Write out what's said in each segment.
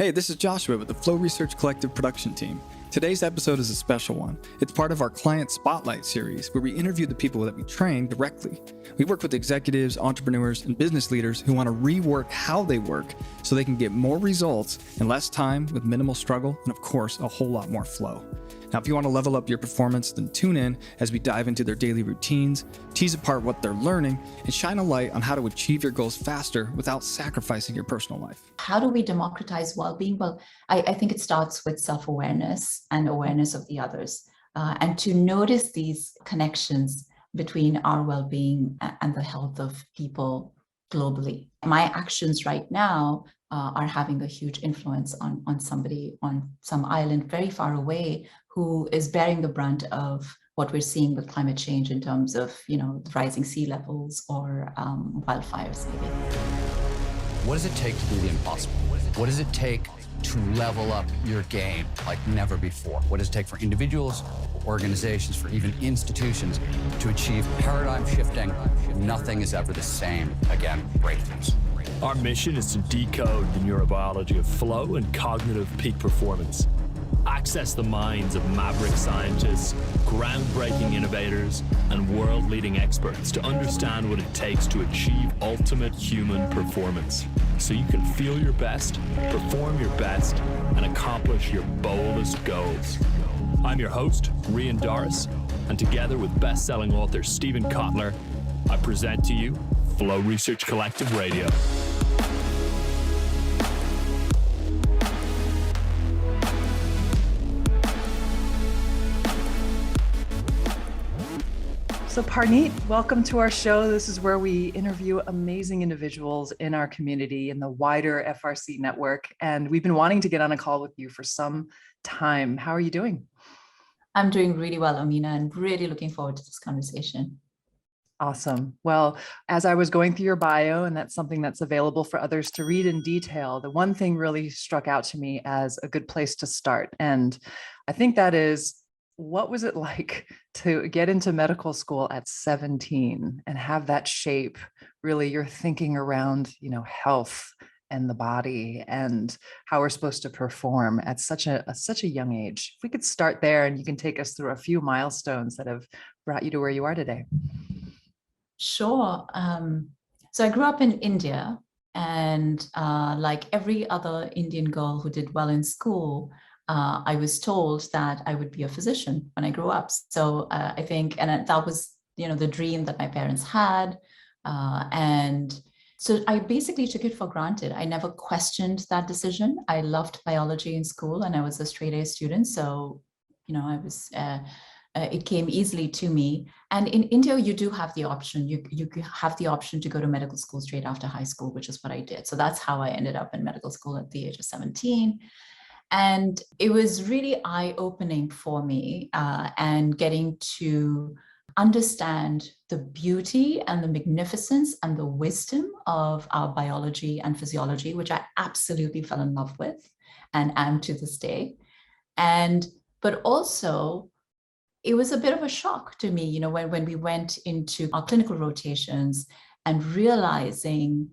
Hey, this is Joshua with the Flow Research Collective production team. Today's episode is a special one. It's part of our Client Spotlight series where we interview the people that we train directly. We work with executives, entrepreneurs, and business leaders who want to rework how they work so they can get more results in less time with minimal struggle and, of course, a whole lot more flow. Now, if you want to level up your performance, then tune in as we dive into their daily routines, tease apart what they're learning, and shine a light on how to achieve your goals faster without sacrificing your personal life. How do we democratize well-being? Well, I think it starts with self-awareness and awareness of the others, and to notice these connections between our well-being and the health of people globally. My actions right now are having a huge influence on somebody on some island very far away who is bearing the brunt of what we're seeing with climate change in terms of, rising sea levels or wildfires maybe. What does it take to do the impossible? What does it take to level up your game like never before? What does it take for individuals, organizations, for even institutions to achieve paradigm shifting? Nothing is ever the same again. Breakthroughs. Our mission is to decode the neurobiology of flow and cognitive peak performance. Access the minds of maverick scientists, groundbreaking innovators, and world-leading experts to understand what it takes to achieve ultimate human performance, so you can feel your best, perform your best, and accomplish your boldest goals. I'm your host, Rian Doris, and together with best-selling author Stephen Kotler, I present to you Flow Research Collective Radio. So Parneet, welcome to our show. This is where we interview amazing individuals in our community in the wider FRC network. And we've been wanting to get on a call with you for some time. How are you doing? I'm doing really well, Amina, and really looking forward to this conversation. Awesome. Well, as I was going through your bio, and that's something that's available for others to read in detail, the one thing really struck out to me as a good place to start. And I think that is, what was it like to get into medical school at 17 and have that shape really your thinking around, health and the body and how we're supposed to perform at such a young age? If we could start there, and you can take us through a few milestones that have brought you to where you are today. Sure. So I grew up in India, and like every other Indian girl who did well in school, I was told that I would be a physician when I grew up. So I think, and that was, the dream that my parents had. And so I basically took it for granted. I never questioned that decision. I loved biology in school, and I was a straight A student. So, I was, it came easily to me. And in India, you do have the option. You have the option to go to medical school straight after high school, which is what I did. So that's how I ended up in medical school at the age of 17. And it was really eye-opening for me, and getting to understand the beauty and the magnificence and the wisdom of our biology and physiology, which I absolutely fell in love with and am to this day. But also, it was a bit of a shock to me, when we went into our clinical rotations and realizing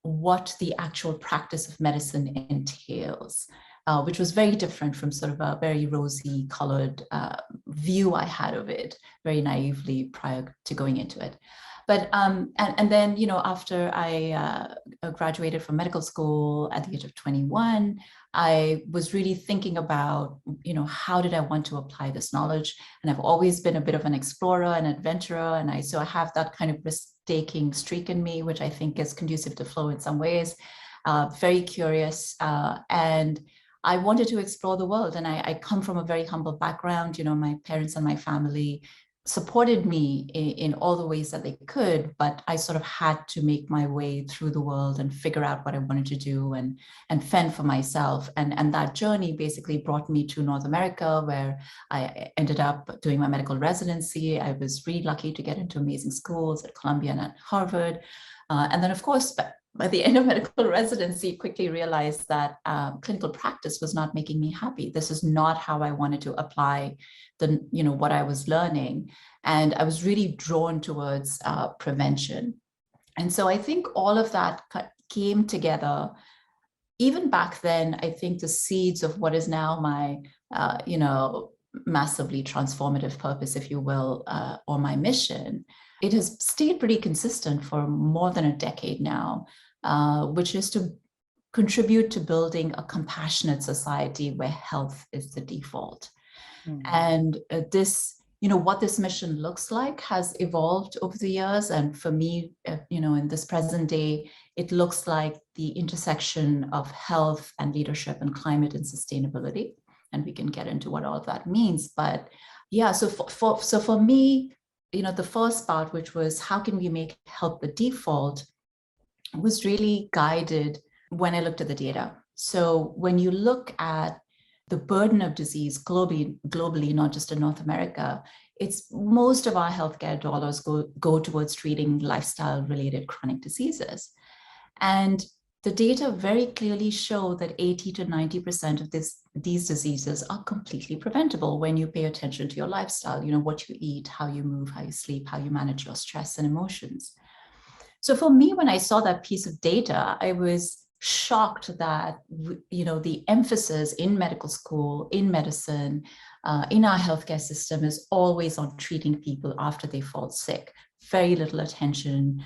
what the actual practice of medicine entails. Which was very different from sort of a very rosy colored view I had of it, very naively prior to going into it. But and then, after I graduated from medical school at the age of 21, I was really thinking about, how did I want to apply this knowledge? And I've always been a bit of an explorer and adventurer, and so I have that kind of risk-taking streak in me, which I think is conducive to flow in some ways. Very curious, and I wanted to explore the world. And I come from a very humble background. My parents and my family supported me in all the ways that they could, but I sort of had to make my way through the world and figure out what I wanted to do and fend for myself. And that journey basically brought me to North America, where I ended up doing my medical residency. I was really lucky to get into amazing schools at Columbia and at Harvard. And then, of course, by the end of medical residency, quickly realized that clinical practice was not making me happy. This is not how I wanted to apply what I was learning. And I was really drawn towards prevention. And so I think all of that came together even back then, I think the seeds of what is now my, massively transformative purpose, if you will, or my mission, it has stayed pretty consistent for more than a decade now, which is to contribute to building a compassionate society where health is the default. And what this mission looks like has evolved over the years. And for me, in this present day, it looks like the intersection of health and leadership and climate and sustainability. And we can get into what all of that means. But yeah, so for me, the first part, which was how can we make health the default, was really guided when I looked at the data. So when you look at the burden of disease globally, not just in North America, it's most of our healthcare dollars go towards treating lifestyle-related chronic diseases. And the data very clearly show that 80 to 90% of these diseases are completely preventable when you pay attention to your lifestyle, what you eat, how you move, how you sleep, how you manage your stress and emotions. So for me, when I saw that piece of data, I was shocked that, the emphasis in medical school, in medicine, in our healthcare system is always on treating people after they fall sick. Very little attention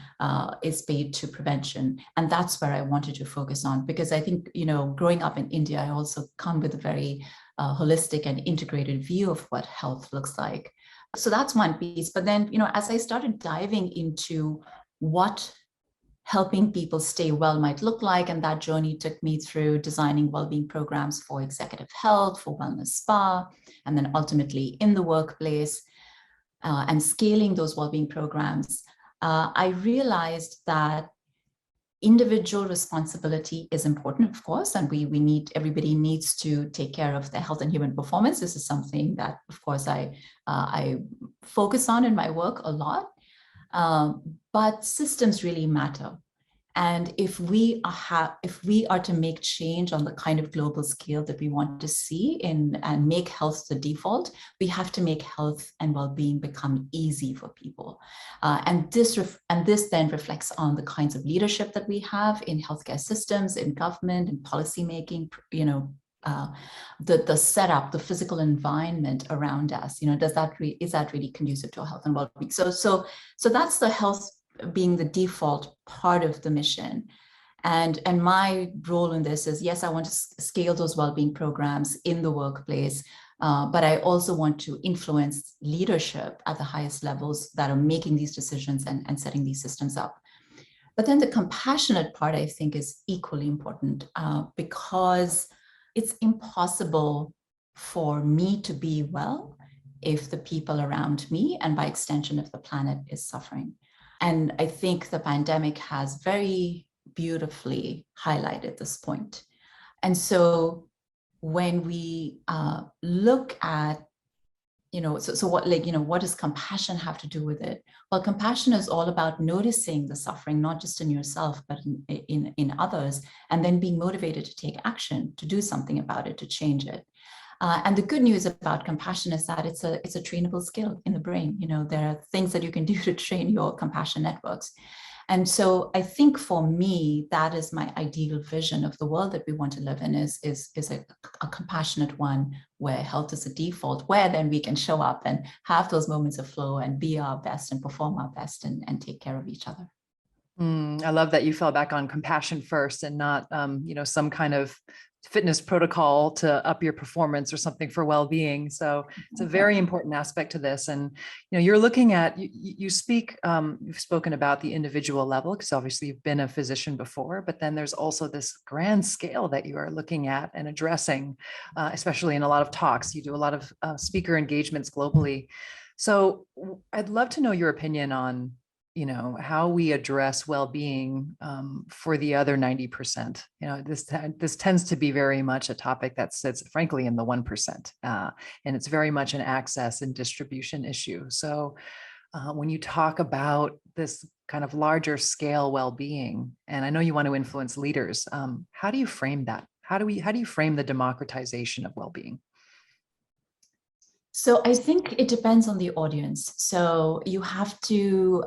is paid to prevention. And that's where I wanted to focus on, because I think, growing up in India, I also come with a very holistic and integrated view of what health looks like. So that's one piece. But then, as I started diving into what helping people stay well might look like, and that journey took me through designing well-being programs for executive health, for wellness spa, and then ultimately in the workplace, and scaling those well-being programs, I realized that individual responsibility is important, of course, and everybody needs to take care of their health and human performance. This is something that, of course, I focus on in my work a lot. But systems really matter. And if we are to make change on the kind of global scale that we want to see and make health the default, we have to make health and well-being become easy for people. And this then reflects on the kinds of leadership that we have in healthcare systems, in government, in policymaking, the setup, the physical environment around us, is that really conducive to our health and well-being? So that's the health being the default part of the mission. And my role in this is, yes, I want to scale those well-being programs in the workplace, but I also want to influence leadership at the highest levels that are making these decisions and setting these systems up. But then the compassionate part, I think, is equally important, because it's impossible for me to be well if the people around me, and by extension, if the planet, is suffering. And I think the pandemic has very beautifully highlighted this point. And so when we look at, what does compassion have to do with it? Well, compassion is all about noticing the suffering, not just in yourself, but in others, and then being motivated to take action, to do something about it, to change it. And the good news about compassion is that it's a trainable skill in the brain. There are things that you can do to train your compassion networks. And so I think for me, that is my ideal vision of the world that we want to live in, is a compassionate one where health is a default, where then we can show up and have those moments of flow and be our best and perform our best and take care of each other. I love that you fell back on compassion first and not, some kind of fitness protocol to up your performance or something for well-being. So it's a very important aspect to this. And, you're looking at, you've spoken about the individual level, because obviously you've been a physician before, but then there's also this grand scale that you are looking at and addressing, especially in a lot of talks. You do a lot of speaker engagements globally. So I'd love to know your opinion on how we address well-being for the other 90%. This tends to be very much a topic that sits, frankly, in the 1%, and it's very much an access and distribution issue. So when you talk about this kind of larger scale well-being, and I know you want to influence leaders, how do you frame that? How do you frame the democratization of well-being? So I think it depends on the audience. So you have to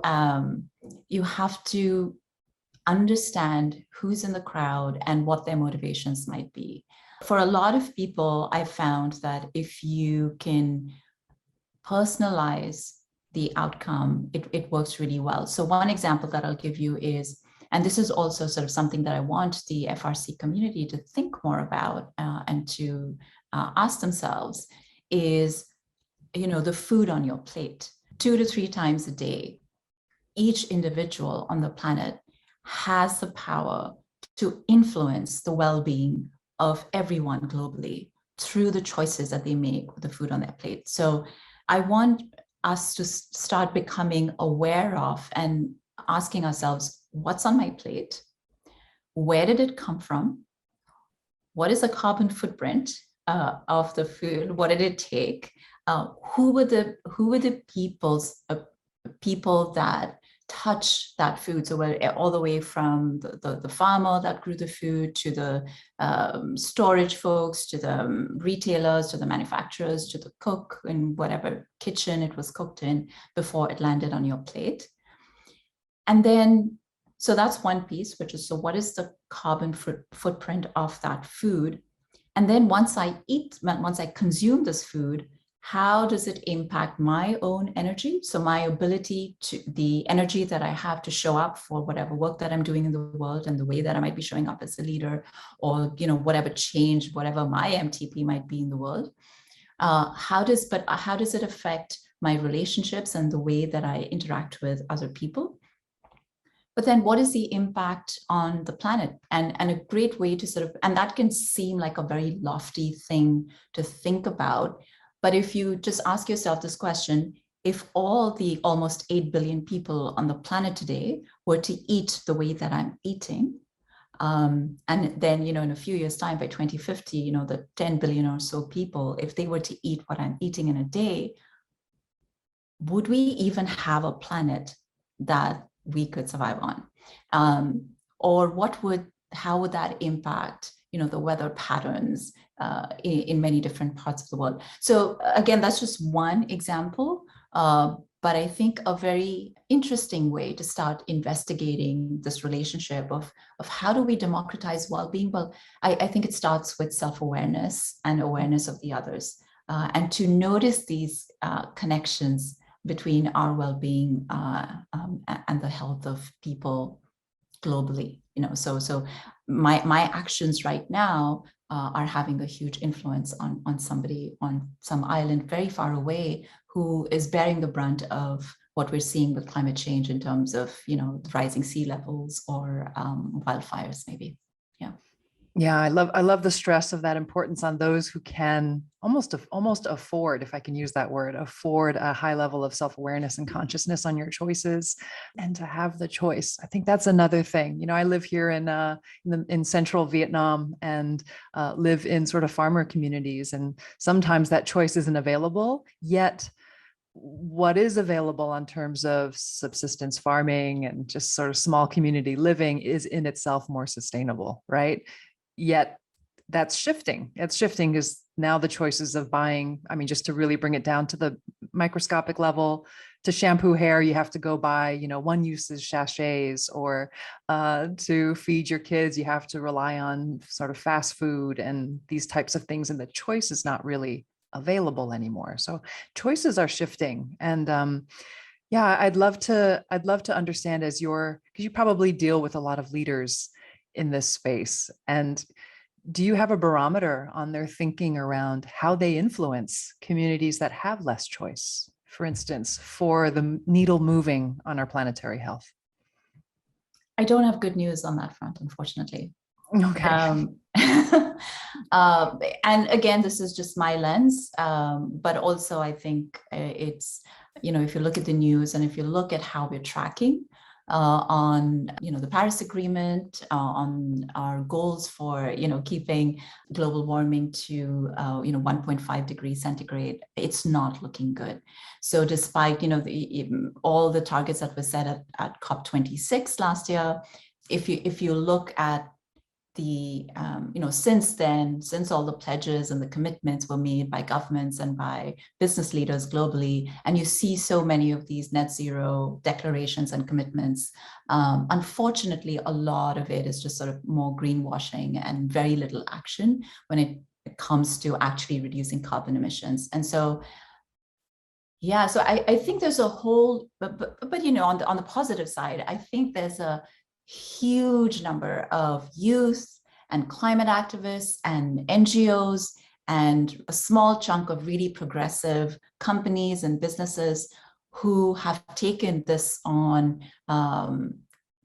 understand who's in the crowd and what their motivations might be. For a lot of people, I found that if you can personalize the outcome, it works really well. So one example that I'll give you is, and this is also sort of something that I want the FRC community to think more about and to ask themselves is, the food on your plate 2 to 3 times a day. Each individual on the planet has the power to influence the well-being of everyone globally through the choices that they make with the food on their plate. So I want us to start becoming aware of and asking ourselves, what's on my plate? Where did it come from? What is the carbon footprint of the food? What did it take? Who were the people that touch that food? So all the way from the farmer that grew the food to the storage folks, to the retailers, to the manufacturers, to the cook in whatever kitchen it was cooked in before it landed on your plate. And then, so that's one piece, which is, so what is the carbon footprint of that food? And then once I consume this food, how does it impact my own energy? So my ability to, the energy that I have to show up for whatever work that I'm doing in the world and the way that I might be showing up as a leader, or, whatever change, whatever my MTP might be in the world. How does it affect my relationships and the way that I interact with other people? But then what is the impact on the planet? And a great way to and that can seem like a very lofty thing to think about. But if you just ask yourself this question, if all the almost 8 billion people on the planet today were to eat the way that I'm eating, and then, in a few years' time, by 2050, the 10 billion or so people, if they were to eat what I'm eating in a day, would we even have a planet that we could survive on? Or how would that impact, the weather patterns in many different parts of the world? So again, that's just one example, but I think a very interesting way to start investigating this relationship of how do we democratize well-being? Well, I think it starts with self-awareness and awareness of the others, and to notice these connections between our well-being and the health of people globally. So my actions right now are having a huge influence on somebody on some island very far away who is bearing the brunt of what we're seeing with climate change in terms of, the rising sea levels or wildfires, maybe. Yeah, I love the stress of that importance on those who can almost afford, if I can use that word, afford a high level of self-awareness and consciousness on your choices, and to have the choice. I think that's another thing. I live here in central Vietnam and live in sort of farmer communities, and sometimes that choice isn't available yet. What is available in terms of subsistence farming and just sort of small community living is in itself more sustainable, right? Yet that's shifting. It's shifting because now the choices of buying, just to really bring it down to the microscopic level, to shampoo hair, you have to go buy, one usage sachets, or to feed your kids, you have to rely on sort of fast food and these types of things. And the choice is not really available anymore. So choices are shifting. And I'd love to understand, because you probably deal with a lot of leaders in this space. And do you have a barometer on their thinking around how they influence communities that have less choice, for instance, for the needle moving on our planetary health? I don't have good news on that front, unfortunately. Okay. And again, this is just my lens, but also I think it's, if you look at the news and if you look at how we're tracking on, the Paris Agreement, on our goals for, keeping global warming to, 1.5 degrees centigrade, it's not looking good. So despite, all the targets that were set at COP26 last year, if you look at since then, since all the pledges and the commitments were made by governments and by business leaders globally, and you see so many of these net zero declarations and commitments, unfortunately, a lot of it is just sort of more greenwashing and very little action when it comes to actually reducing carbon emissions. And so, yeah, so I think there's a whole, but on the positive side, I think there's a huge number of youth and climate activists and NGOs and a small chunk of really progressive companies and businesses who have taken this on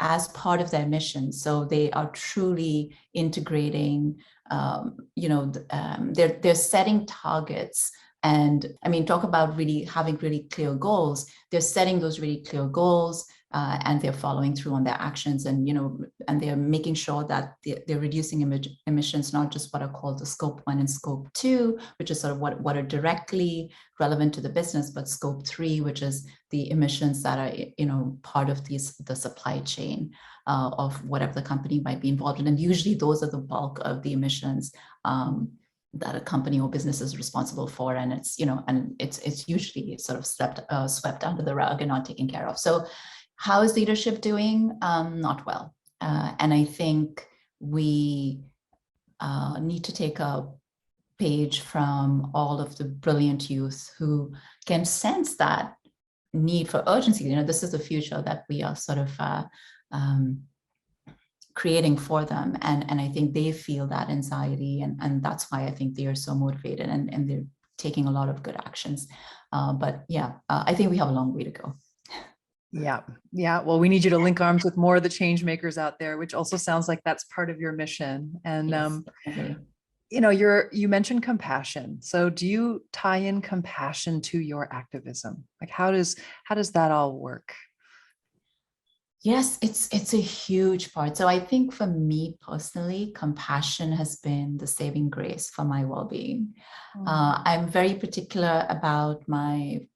as part of their mission. So they are truly integrating, they're setting targets. And I mean, talk about really having really clear goals. They're setting those really clear goals, and they're following through on their actions, and and they're making sure that they're reducing emissions, not just what are called the scope 1 and scope 2, which is sort of what are directly relevant to the business, but scope 3, which is the emissions that are part of the supply chain of whatever the company might be involved in. And usually those are the bulk of the emissions that a company or business is responsible for, and it's it's usually sort of swept under the rug and not taken care of. So how is leadership doing? Not well. And I think we need to take a page from all of the brilliant youth who can sense that need for urgency. This is the future that we are sort of creating for them. And I think they feel that anxiety, and that's why I think they are so motivated, and they're taking a lot of good actions. But yeah, I think we have a long way to go. Yeah. Well, we need you to link arms with more of the change makers out there, which also sounds like that's part of your mission. And, yes, you mentioned compassion. So do you tie in compassion to your activism? Like, how does that all work? Yes, it's a huge part. So I think for me personally, compassion has been the saving grace for my well-being. I'm very particular about my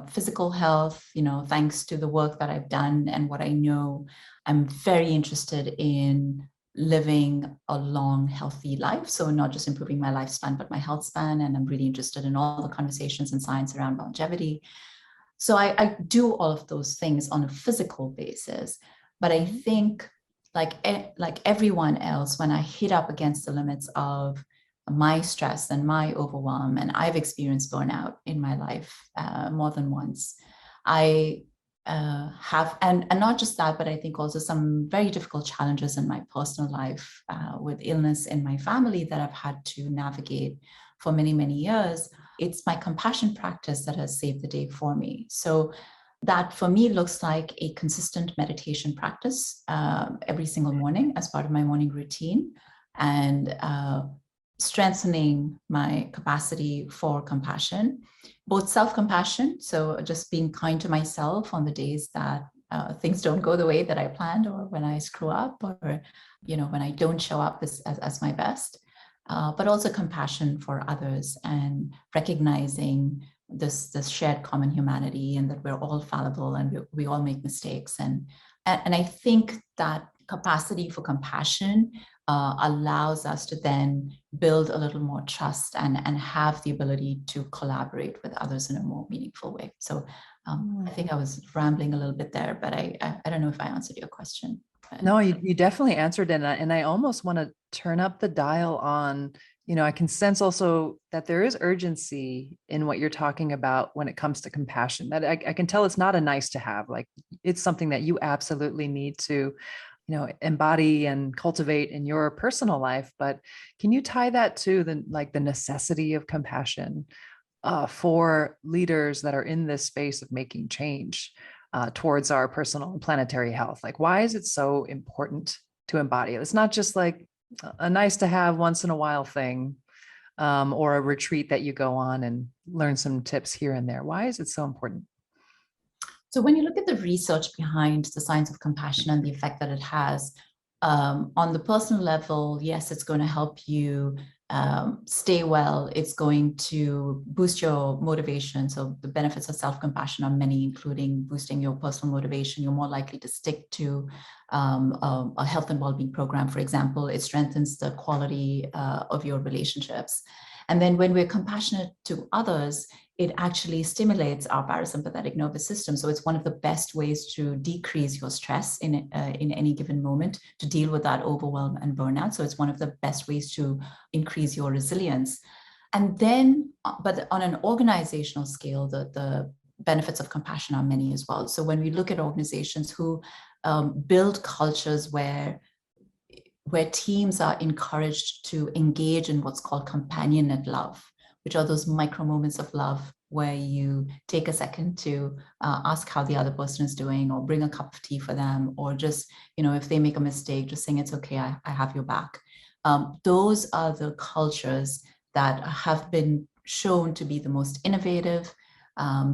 physical health, thanks to the work that I've done and what I know. I'm very interested in living a long, healthy life. So not just improving my lifespan, but my health span. And I'm really interested in all the conversations in science around longevity. So I do all of those things on a physical basis. But I think like everyone else, when I hit up against the limits of my stress and my overwhelm, and I've experienced burnout in my life more than once, I have, and not just that, but I think also some very difficult challenges in my personal life with illness in my family that I've had to navigate for many, many years. It's my compassion practice that has saved the day for me. So that for me looks like a consistent meditation practice every single morning as part of my morning routine, and strengthening my capacity for compassion, both self-compassion, so just being kind to myself on the days that things don't go the way that I planned, or when I screw up, or when I don't show up as my best, but also compassion for others, and recognizing this shared common humanity, and that we're all fallible and we all make mistakes, and I think that capacity for compassion allows us to then build a little more trust and have the ability to collaborate with others in a more meaningful way. So I think I was rambling a little bit there, but I don't know if I answered your question. No, you definitely answered it. And I almost want to turn up the dial on, I can sense also that there is urgency in what you're talking about when it comes to compassion. That I can tell it's not a nice to have, like it's something that you absolutely need to embody and cultivate in your personal life. But can you tie that to the necessity of compassion for leaders that are in this space of making change towards our personal and planetary health? Like, why is it so important to embody it? It's not just like a nice to have once in a while thing, or a retreat that you go on and learn some tips here and there. Why is it so important? So when you look at the research behind the science of compassion and the effect that it has on the personal level, yes, it's going to help you stay well. It's going to boost your motivation. So the benefits of self-compassion are many, including boosting your personal motivation. You're more likely to stick to a health and well-being program, for example, it strengthens the quality of your relationships. And then when we're compassionate to others, it actually stimulates our parasympathetic nervous system. So it's one of the best ways to decrease your stress in any given moment, to deal with that overwhelm and burnout. So it's one of the best ways to increase your resilience. And then, but on an organizational scale, the benefits of compassion are many as well. So when we look at organizations who build cultures where teams are encouraged to engage in what's called companionate love, which are those micro moments of love where you take a second to ask how the other person is doing, or bring a cup of tea for them, or just, if they make a mistake, just saying, it's okay, I have your back. Those are the cultures that have been shown to be the most innovative.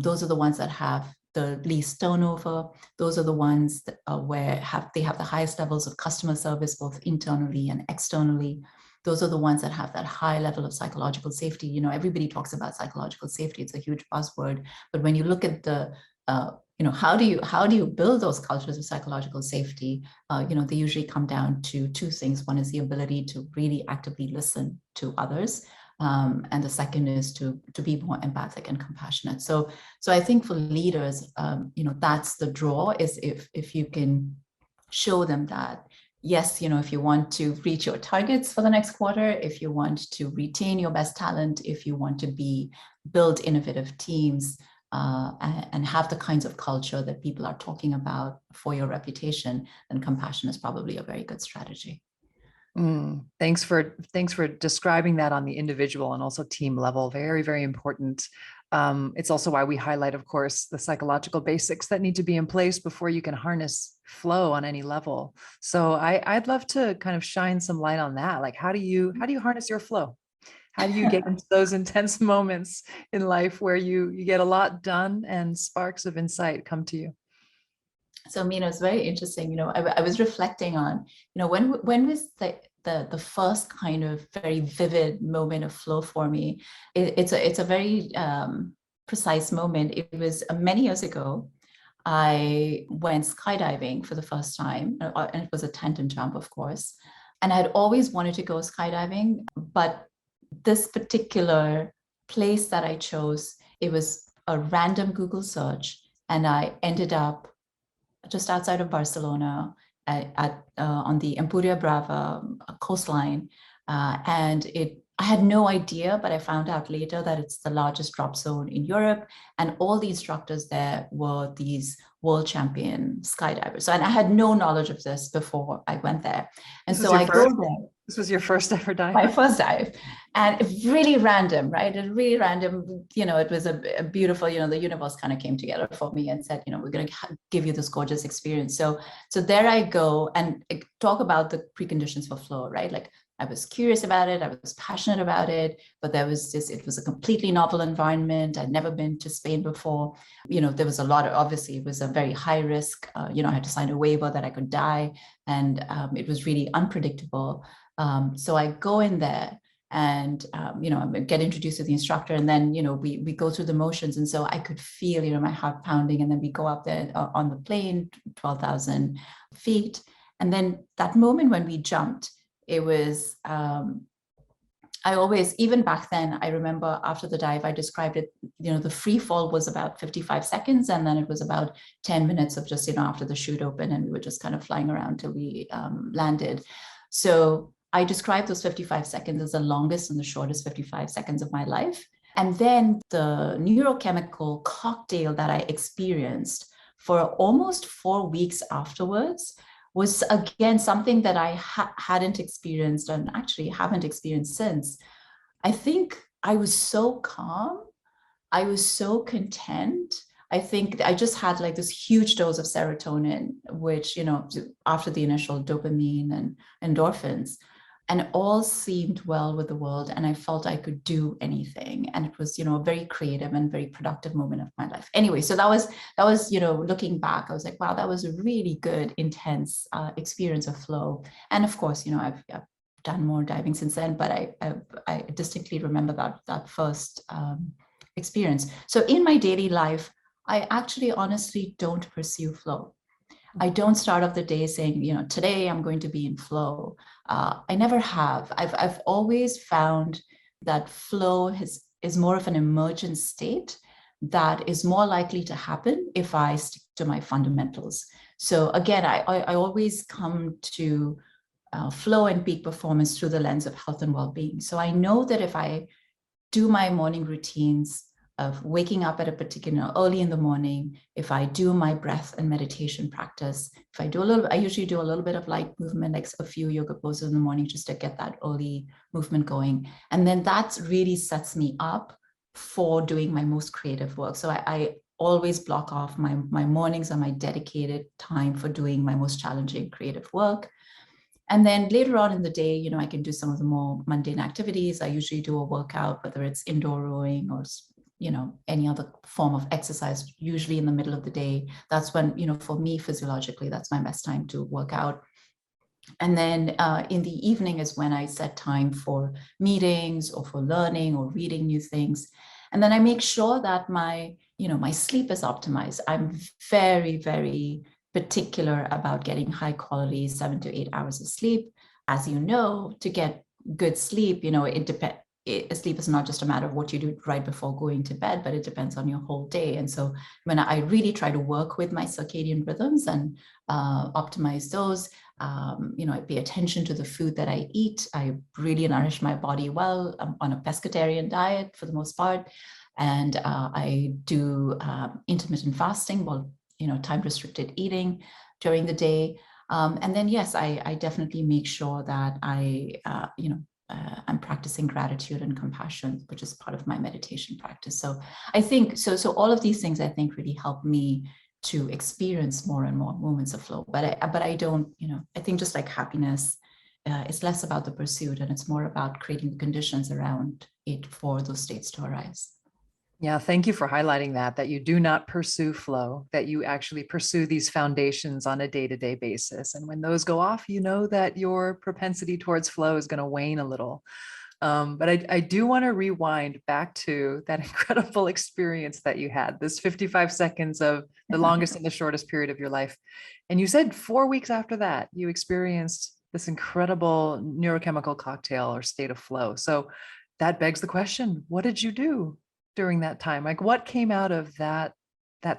Those are the ones that have the least turnover. Those are the ones that, where they have the highest levels of customer service, both internally and externally. Those are the ones that have that high level of psychological safety. Everybody talks about psychological safety. It's a huge buzzword. But when you look at the, how do you build those cultures of psychological safety? They usually come down to two things. One is the ability to really actively listen to others. And the second is to be more empathic and compassionate. So I think for leaders, that's the draw, is if you can show them that, yes, if you want to reach your targets for the next quarter, if you want to retain your best talent, if you want to build innovative teams, and have the kinds of culture that people are talking about for your reputation, then compassion is probably a very good strategy. Thanks for describing that on the individual and also team level. Very, very important. It's also why we highlight, of course, the psychological basics that need to be in place before you can harness flow on any level. So I'd love to kind of shine some light on that. Like, how do you harness your flow? How do you get into those intense moments in life where you get a lot done and sparks of insight come to you? So, Mina, it's very interesting. I was reflecting on, when was the first kind of very vivid moment of flow for me? It's a very precise moment. It was many years ago. I went skydiving for the first time, and it was a tandem jump, of course. And I had always wanted to go skydiving, but this particular place that I chose, it was a random Google search, and I ended up just outside of Barcelona on the Empúria Brava coastline. And I had no idea, but I found out later that it's the largest drop zone in Europe. And all the instructors there were these world champion skydivers. So, and I had no knowledge of this before I went there. And so I go there. This was your first ever dive? My first dive. And really random, right? It really random. It was a beautiful, the universe kind of came together for me and said, we're going to give you this gorgeous experience. So there I go and talk about the preconditions for flow, right? Like, I was curious about it. I was passionate about it, but it was a completely novel environment. I'd never been to Spain before. There was a lot of, obviously it was a very high risk. I had to sign a waiver that I could die, and it was really unpredictable. So I go in there and, I get introduced to the instructor, and then, we go through the motions. And so I could feel, my heart pounding, and then we go up there on the plane, 12,000 feet. And then that moment when we jumped, it was, I always, even back then, I remember after the dive, I described it, the free fall was about 55 seconds. And then it was about 10 minutes of just, after the chute opened, and we were just kind of flying around till we landed. So I described those 55 seconds as the longest and the shortest 55 seconds of my life. And then the neurochemical cocktail that I experienced for almost 4 weeks afterwards was, again, something that I hadn't experienced, and actually haven't experienced since. I think I was so calm. I was so content. I think I just had like this huge dose of serotonin, which, after the initial dopamine and endorphins, and all seemed well with the world. And I felt I could do anything. And it was, a very creative and very productive moment of my life. Anyway, so that was, looking back, I was like, wow, that was a really good, intense experience of flow. And of course, I've done more diving since then, but I distinctly remember that first experience. So in my daily life, I actually honestly don't pursue flow. I don't start off the day saying, today I'm going to be in flow. I never have. I've always found that flow is more of an emergent state that is more likely to happen if I stick to my fundamentals. So again, I always come to flow and peak performance through the lens of health and well-being. So I know that if I do my morning routines of waking up at a particular early in the morning, if I do my breath and meditation practice, if I usually do a little bit of light movement, like a few yoga poses in the morning, just to get that early movement going. And then that really sets me up for doing my most creative work. So I always block off my mornings are my dedicated time for doing my most challenging creative work. And then later on in the day, I can do some of the more mundane activities. I usually do a workout, whether it's indoor rowing or any other form of exercise, usually in the middle of the day. That's when, for me, physiologically, that's my best time to work out. And then in the evening is when I set time for meetings or for learning or reading new things. And then I make sure that my sleep is optimized. I'm very, very particular about getting high quality 7 to 8 hours of sleep. As you know, to get good sleep, it depends. Sleep is not just a matter of what you do right before going to bed, but it depends on your whole day. And so when I really try to work with my circadian rhythms and optimize those, I pay attention to the food that I eat. I really nourish my body well. I'm on a pescatarian diet for the most part. And I do intermittent fasting, time restricted eating during the day. And then, yes, I definitely make sure that I'm practicing gratitude and compassion, which is part of my meditation practice. So I think, so all of these things I think really help me to experience more and more moments of flow. But I don't, I think just like happiness, it's less about the pursuit and it's more about creating the conditions around it for those states to arise. Yeah, thank you for highlighting that you do not pursue flow, that you actually pursue these foundations on a day-to-day basis. And when those go off, you know that your propensity towards flow is going to wane a little. But I do want to rewind back to that incredible experience that you had, this 55 seconds of the longest and the shortest period of your life. And you said 4 weeks after that, you experienced this incredible neurochemical cocktail or state of flow. So that begs the question, what did you do during that time? Like, what came out of that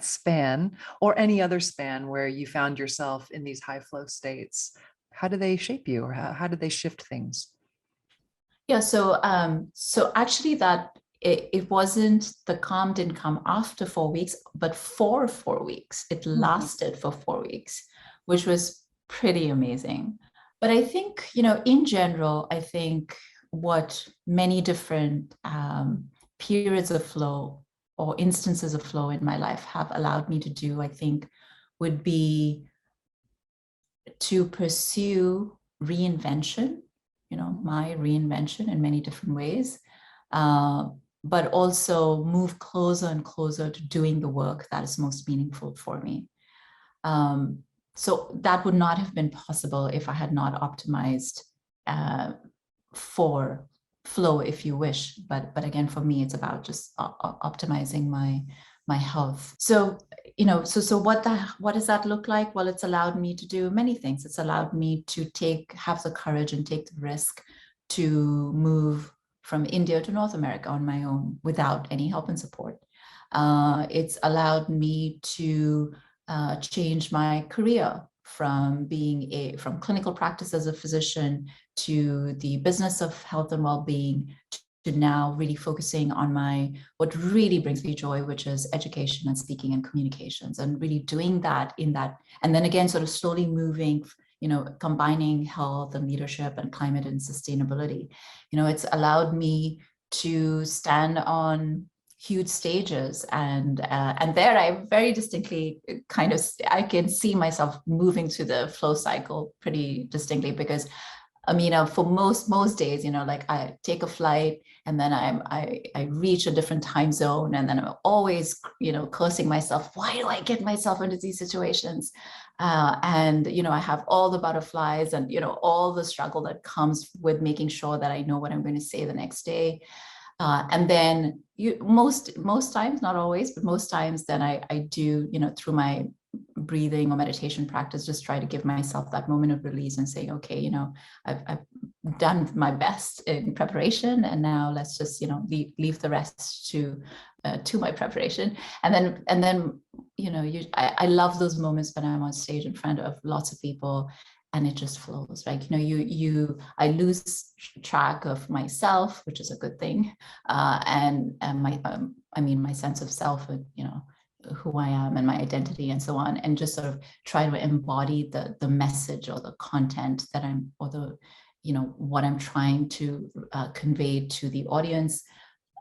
span or any other span where you found yourself in these high flow states? How do they shape you, or how did they shift things? Yeah, so actually that it wasn't, the calm didn't come after 4 weeks, but for 4 weeks. It lasted for 4 weeks, which was pretty amazing. But I think, in general, I think what many different periods of flow or instances of flow in my life have allowed me to do, I think, would be to pursue reinvention, my reinvention in many different ways, but also move closer and closer to doing the work that is most meaningful for me. So that would not have been possible if I had not optimized for flow, if you wish. But again, for me, it's about just optimizing my health. So, so what does that look like? Well, it's allowed me to do many things. It's allowed me to have the courage and take the risk to move from India to North America on my own without any help and support. It's allowed me to change my career from from clinical practice as a physician to the business of health and well-being, to now really focusing on what really brings me joy, which is education and speaking and communications, and really doing that and then again, sort of slowly moving, combining health and leadership and climate and sustainability. It's allowed me to stand on huge stages, and there I very distinctly I can see myself moving to the flow cycle pretty distinctly, because for most days, like I take a flight and then I reach a different time zone, and then I'm always, cursing myself. Why do I get myself into these situations? And, I have all the butterflies and, all the struggle that comes with making sure that I know what I'm going to say the next day. And then most times, not always, but most times then I do, through my breathing or meditation practice, just try to give myself that moment of release and say, okay, you know, I've done my best in preparation, and now let's just, you know, leave the rest to my preparation. And then you know, I love those moments when I'm on stage in front of lots of people and it just flows, right? You know, I lose track of myself, which is a good thing, and my my sense of self, and you know, who I am and my identity and so on, and just sort of try to embody the message or the content that I'm, or the, you know, what I'm trying to convey to the audience.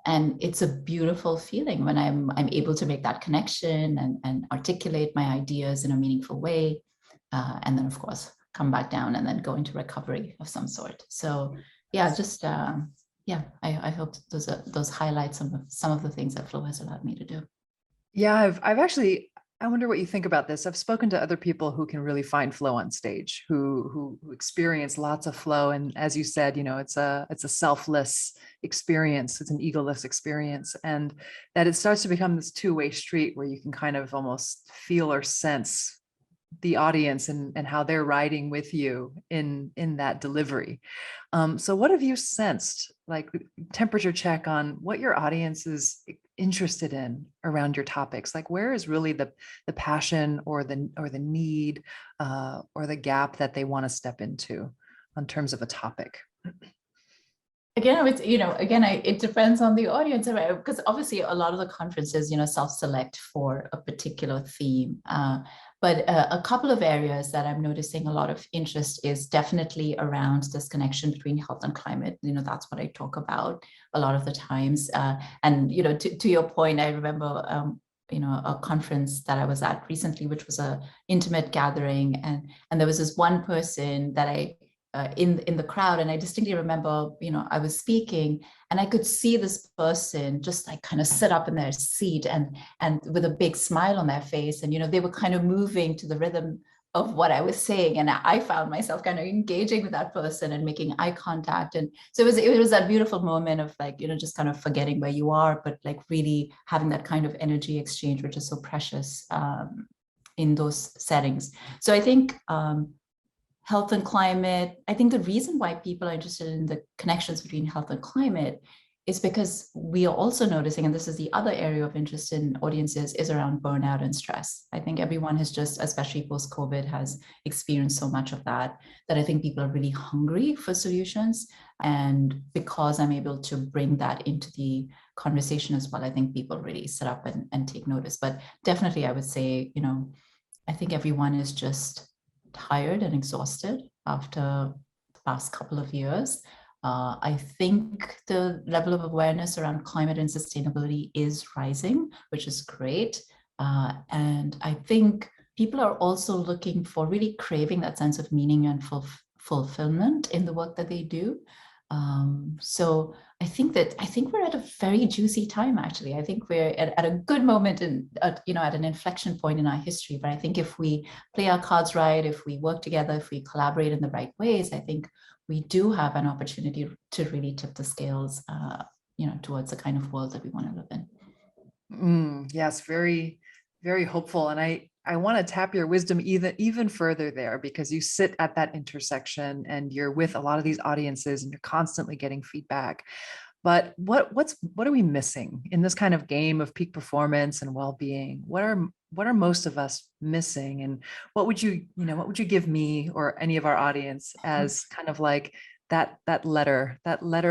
And it's a beautiful feeling when I'm able to make that connection and articulate my ideas in a meaningful way, and then of course come back down and then go into recovery of some sort. So yeah, just yeah, I hope those highlight some of the things that flow has allowed me to do. Yeah, I've actually, I wonder what you think about this. I've spoken to other people who can really find flow on stage, who experience lots of flow. And as you said, you know, it's a selfless experience. It's an egoless experience. And that it starts to become this two-way street where you can kind of almost feel or sense the audience and how they're riding with you in that delivery. So what have you sensed, like temperature check on what your audience is interested in around your topics? Like where is really the passion or the need or the gap that they want to step into in terms of a topic? Again, it's, you know, again, it depends on the audience, right? Because obviously a lot of the conferences, you know, self-select for a particular theme. But a couple of areas that I'm noticing a lot of interest is definitely around this connection between health and climate. You know, that's what I talk about a lot of the times. And, you know, to your point, I remember, you know, a conference that I was at recently, which was a intimate gathering. And there was this one person that I, in the crowd, and I distinctly remember, you know, I was speaking and I could see this person just like kind of sit up in their seat and with a big smile on their face, and you know, they were kind of moving to the rhythm of what I was saying, and I found myself kind of engaging with that person and making eye contact. And so it was that beautiful moment of like, you know, just kind of forgetting where you are, but like really having that kind of energy exchange, which is so precious in those settings. So I think health and climate, I think the reason why people are interested in the connections between health and climate is because we are also noticing, and this is the other area of interest in audiences, is around burnout and stress. I think everyone has just, especially post-COVID, has experienced so much of that I think people are really hungry for solutions. And because I'm able to bring that into the conversation as well, I think people really sit up and take notice. But definitely I would say, you know, I think everyone is just tired and exhausted after the past couple of years. I think the level of awareness around climate and sustainability is rising, which is great. And I think people are also looking for, really craving that sense of meaning and fulfillment in the work that they do. So I think we're at a very juicy time, actually. I think we're at a good moment in, you know, at an inflection point in our history. But I think if we play our cards right, if we work together, if we collaborate in the right ways, I think we do have an opportunity to really tip the scales, you know, towards the kind of world that we want to live in. Yes, very, very hopeful. And I want to tap your wisdom even further there, because you sit at that intersection and you're with a lot of these audiences and you're constantly getting feedback. But what are we missing in this kind of game of peak performance and well-being? What are most of us missing? And what would you give me or any of our audience as kind of like that letter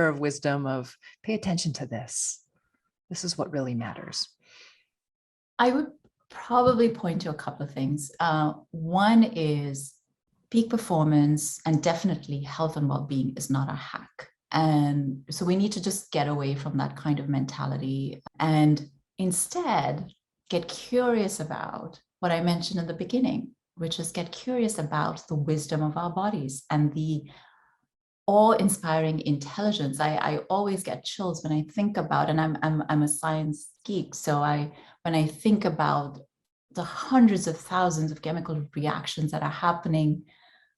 of wisdom of pay attention to this? This is what really matters. I would probably point to a couple of things. One is peak performance, and definitely health and well-being is not a hack. And so we need to just get away from that kind of mentality and instead get curious about what I mentioned in the beginning, which is get curious about the wisdom of our bodies and the awe-inspiring intelligence. I always get chills when I think about, and I'm a science geek, so when I think about the hundreds of thousands of chemical reactions that are happening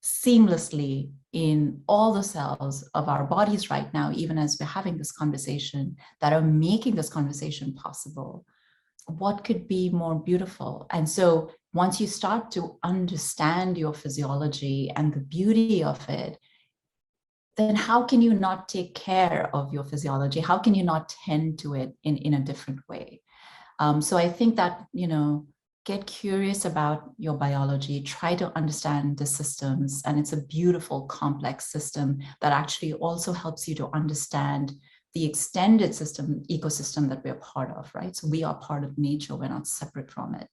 seamlessly in all the cells of our bodies right now, even as we're having this conversation, that are making this conversation possible, what could be more beautiful? And so once you start to understand your physiology and the beauty of it, then how can you not take care of your physiology? How can you not tend to it in a different way? So I think that, get curious about your biology, try to understand the systems, and it's a beautiful, complex system that actually also helps you to understand the extended ecosystem that we're part of, right? So we are part of nature, we're not separate from it.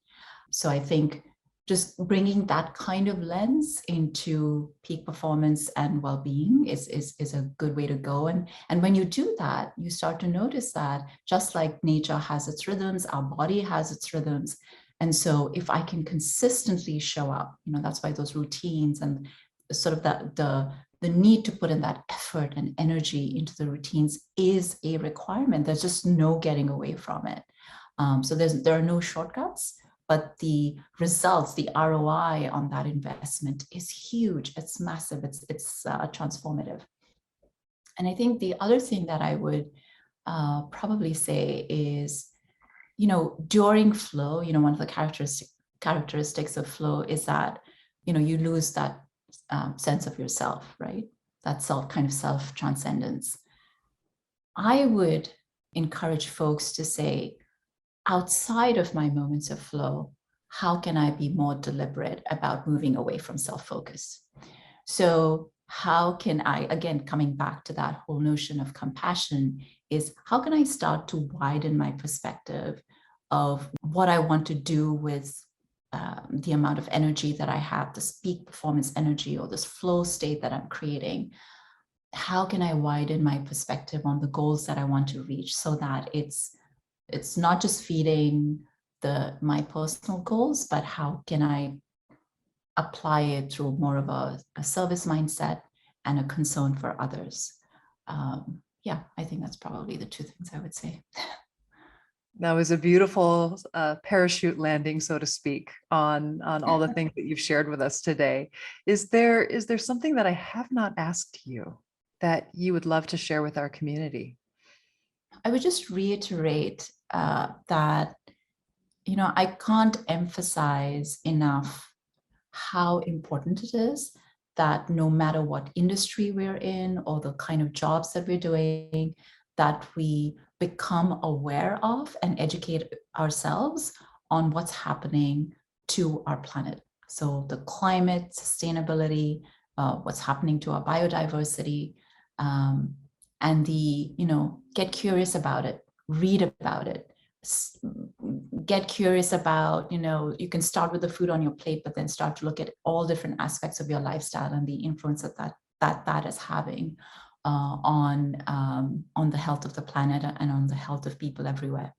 So I think just bringing that kind of lens into peak performance and well-being is a good way to go. And when you do that, you start to notice that just like nature has its rhythms, our body has its rhythms. And so if I can consistently show up, that's why those routines and sort of the need to put in that effort and energy into the routines is a requirement. There's just no getting away from it. So there are no shortcuts, but the results, the ROI on that investment is huge. It's massive. It's transformative. And I think the other thing that I would probably say is, during flow, one of the characteristics of flow is that, you lose that sense of yourself, right? That self-transcendence. I would encourage folks to say, outside of my moments of flow, how can I be more deliberate about moving away from self-focus? So how can I, again, coming back to that whole notion of compassion, is how can I start to widen my perspective of what I want to do with the amount of energy that I have, this peak performance energy or this flow state that I'm creating? How can I widen my perspective on the goals that I want to reach so that it's not just feeding my personal goals, but how can I apply it through more of a service mindset and a concern for others? I think that's probably the two things I would say. That was a beautiful parachute landing, so to speak, on all the things that you've shared with us today. Is there something that I have not asked you that you would love to share with our community? I would just reiterate that, I can't emphasize enough how important it is that no matter what industry we're in or the kind of jobs that we're doing, that we become aware of and educate ourselves on what's happening to our planet. So the climate, sustainability, what's happening to our biodiversity, and get curious about it, read about it, get curious about, you can start with the food on your plate, but then start to look at all different aspects of your lifestyle and the influence that is having on the health of the planet and on the health of people everywhere.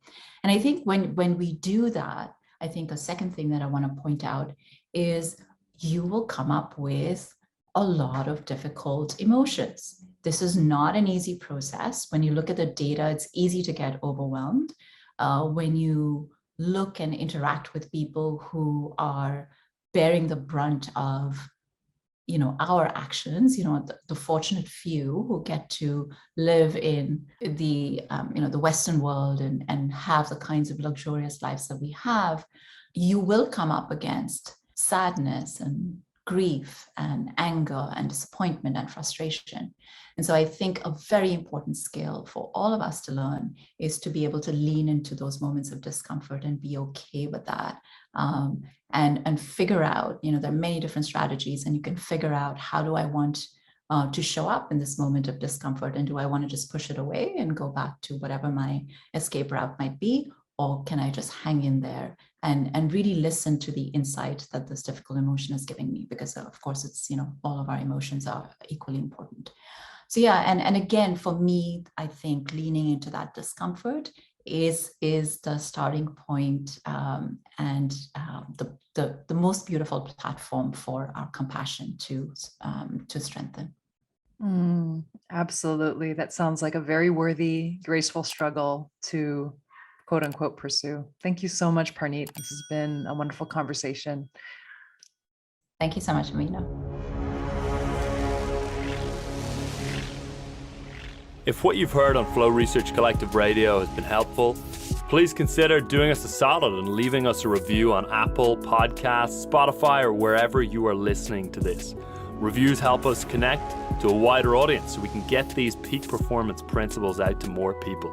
And I think when we do that, I think a second thing that I want to point out is you will come up with a lot of difficult emotions. This is not an easy process. When you look at the data, it's easy to get overwhelmed. When you look and interact with people who are bearing the brunt of, our actions, the fortunate few who get to live in the, the Western world and have the kinds of luxurious lives that we have, you will come up against sadness and grief and anger and disappointment and frustration. And so I think a very important skill for all of us to learn is to be able to lean into those moments of discomfort and be okay with that. And figure out, there are many different strategies, and you can figure out, how do I want to show up in this moment of discomfort? And do I want to just push it away and go back to whatever my escape route might be? Or can I just hang in there and really listen to the insight that this difficult emotion is giving me? Because of course it's, all of our emotions are equally important. So yeah, and again, for me, I think leaning into that discomfort is the starting point, and the most beautiful platform for our compassion to strengthen. Absolutely. That sounds like a very worthy, graceful struggle to quote unquote pursue. Thank you so much, Parneet. This has been a wonderful conversation. Thank you so much, Amina. If what you've heard on Flow Research Collective Radio has been helpful, please consider doing us a solid and leaving us a review on Apple Podcasts, Spotify, or wherever you are listening to this. Reviews help us connect to a wider audience so we can get these peak performance principles out to more people.